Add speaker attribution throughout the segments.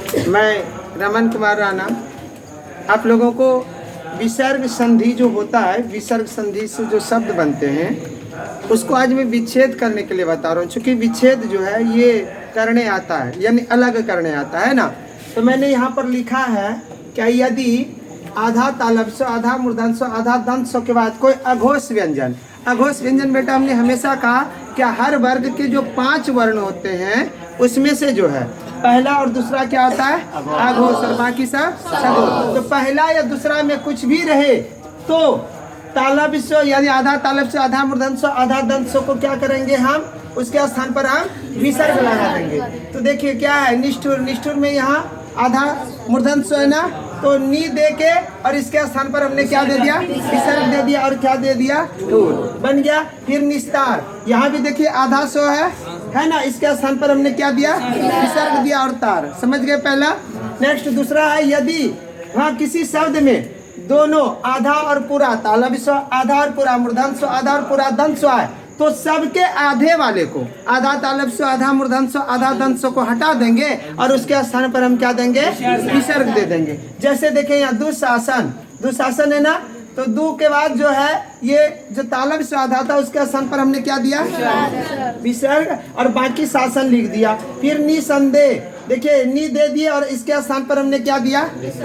Speaker 1: मैं रमन कुमार राणा आप लोगों को विसर्ग संधि जो होता है, विसर्ग संधि से जो शब्द बनते हैं उसको आज मैं विच्छेद करने के लिए बता रहा हूँ। चूँकि विच्छेद जो है ये करने आता है, यानी अलग करने आता है ना। तो मैंने यहाँ पर लिखा है क्या, यदि आधा तालव्य स्व, आधा मूर्धन्य स्व, आधा दंत स्व के बाद कोई अघोष व्यंजन, अघोष व्यंजन बेटा हमने हमेशा कहा क्या हर वर्ग के जो 5 वर्ण होते हैं उसमें से जो है पहला और दूसरा क्या होता है, अघोष, और बाकी सब सघोष। तो पहला या दूसरा में कुछ भी रहे तो तालव्य स्व यानी आधा तालव्य स्व, आधा मूर्धन्य स्व, आधा दंत स्व को क्या करेंगे हम, उसके स्थान पर हम विसर्ग लगा देंगे। तो देखिए क्या है, निष्ठुर, निष्ठुर में यहाँ आधा मूर्धन्य स्व है ना, तो नी दे के और इसके स्थान पर हमने क्या दे दिया, विसर्ग दे दिया, और क्या दे दिया, ठूर बन गया। फिर निस्तार, यहाँ भी देखिए आधा स्व है ना, इसके स्थान पर हमने क्या दिया, विसर्ग दिया और तार। समझ गए पहला। नेक्स्ट दूसरा है, यदि हाँ किसी शब्द में दोनों आधा और पूरा तालव्य स्व, आधा और पूरा मूर्धन्य स्व, आधा और पूरा दंत स्व है, तो सबके आधे वाले को, आधा तालव्य स्व, आधा मूर्धन्य स्व, आधा दंत स्व को हटा देंगे और उसके स्थान पर हम क्या देंगे, विसर्ग दे देंगे। जैसे देखें यहाँ दुशासन, दुशासन है ना, तो दू के बाद जो है ये जो तालव्य स्व आधा था उसके स्थान पर हमने क्या दिया, विसर्ग, और बाकी शासन लिख दिया। फिर निसंदेह, देखिए नी दे दिए और इसके स्थान पर हमने क्या दिया,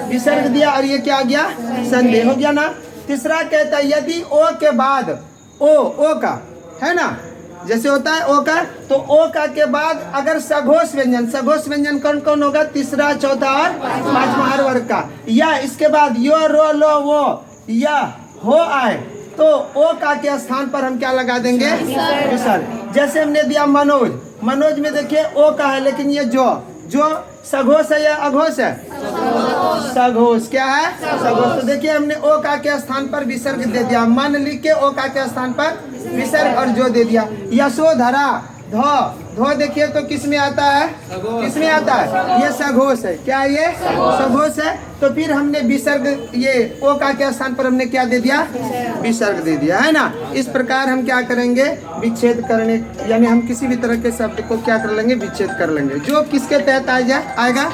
Speaker 1: विसर्ग दिया, और ये क्या आ गया, संदेह हो गया ना। तीसरा कहता है, यदि ओ के बाद ओ का है ना, जैसे होता है ओ का, तो ओ का के बाद अगर सघोष व्यंजन, सघोष व्यंजन कौन कौन होगा, तीसरा, चौथा और पांचवा हर वर्ग का, या इसके बाद यो रो लो वो या हो आए, तो ओ का के स्थान पर हम क्या लगा देंगे, विसर्ग। जैसे हमने दिया मनोज, मनोज में देखिए ओ का है, लेकिन ये जो सघोष है या अघोष है, सघोष, क्या है, सघोष। तो देखिए हमने ओ का के स्थान पर विसर्ग दे दिया, मन लिख के ओ का के स्थान पर विसर्ग और जो दे दिया। यशोधरा, धो देखिए तो किस में आता है, किस में आता है, ये सघोष है, क्या ये सघोष है। तो फिर हमने विसर्ग, ये ओ का के स्थान पर हमने क्या दे दिया, विसर्ग दे दिया, है ना। इस प्रकार हम क्या करेंगे, विच्छेद करने, यानी हम किसी भी तरह के शब्द को क्या कर लेंगे, विच्छेद कर लेंगे, जो किसके तहत आएगा,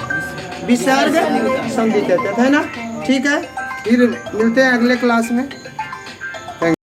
Speaker 1: विसर्ग संधि के तहत, है ना। ठीक है, फिर मिलते हैं अगले क्लास में।